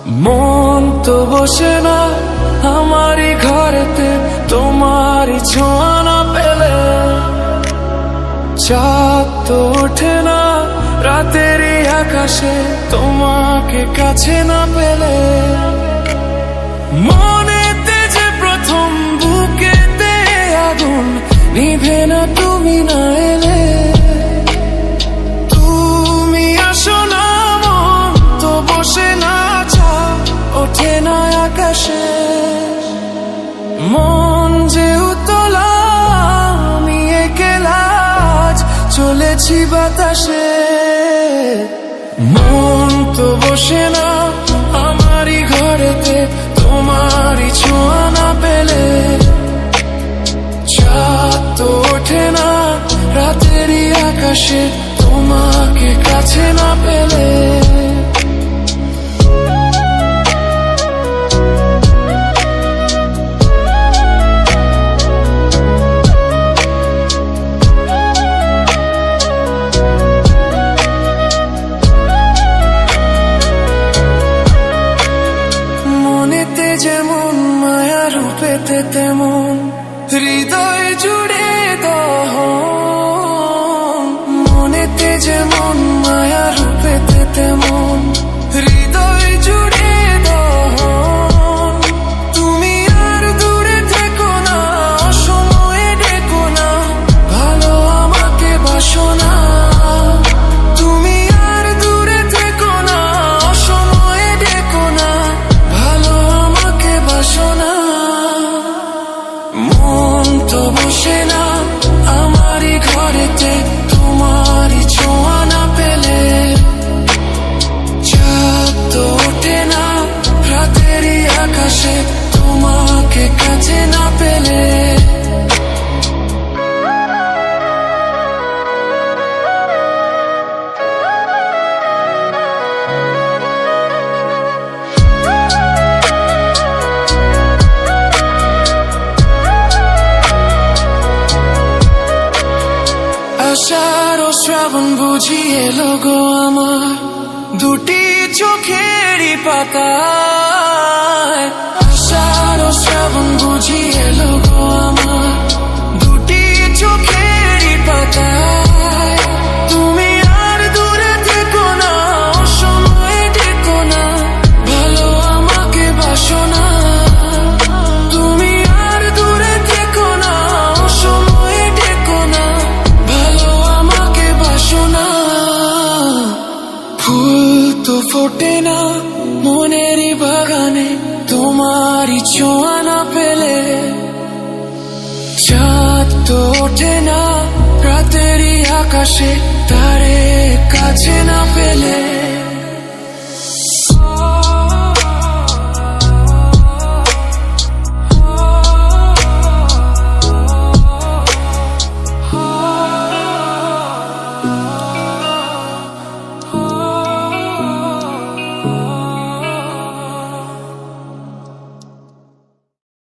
মন তো বসে না আমারই ঘরেতে তোমারই ছোঁয়া না পেলে, চাঁদ তো ওঠে না রাতেরই আকাশে তোমাকে কাছে না পেলে। মনেতে যে প্রথম বুকেতে আগুন নিভে না তুমি না এলে, তুমি আসো না মন তো বসে না চাঁদ ওঠে না আকাশে। মন যে উতলা আমি একলা চলেছি বাতাসে, মন তো বসে না আমারই ঘরেতে তোমারই ছোঁয়া না পেলে, চাঁদ তো ওঠে না রাতেরই আকাশে তোমাকে কাছে না পেলে। যেমন মায়া রূপেতে তেমন হৃদয় জুড়ে দহন, মনেতে যেমন মায়া রূপেতে তেমন হৃদয় জুড়ে দহন। তুমি আর দূরে থেকো না অসময়ে ডেকো না, ভালো আমাকে বাসো না। তুমি আর দূরে থেকো না অসময়ে ডেকো না, ভালো বাসো না। মন তো বসে না আমারই ঘরেতে তোমারই ছোঁয়া না পেলে, চাঁদ তো ওঠে না রাতেরই আকাশে তোমাকে কাছে না পেলে। আষাঢ় ও শ্রাবণ বুঝি এলো গো আমার দুটি চোখেরই পাতায়, আষাঢ় ও শ্রাবণ বুঝি এলো গো আমার দুটি চোখেরই পাতায়। তুমি আর দূরে থেকো না অসময়ে ডেকো না, ভালো আমাকে বাসো না। তুমি আর দূরে থেকো না অসময়ে ডেকো না, ফুল তো ফোটে না মনেরই বাগানে তোমারই ছোঁয়া না পেলে, চাঁদ তো ওঠে না রাতেরই আকাশে তারে কাছে না পেলে।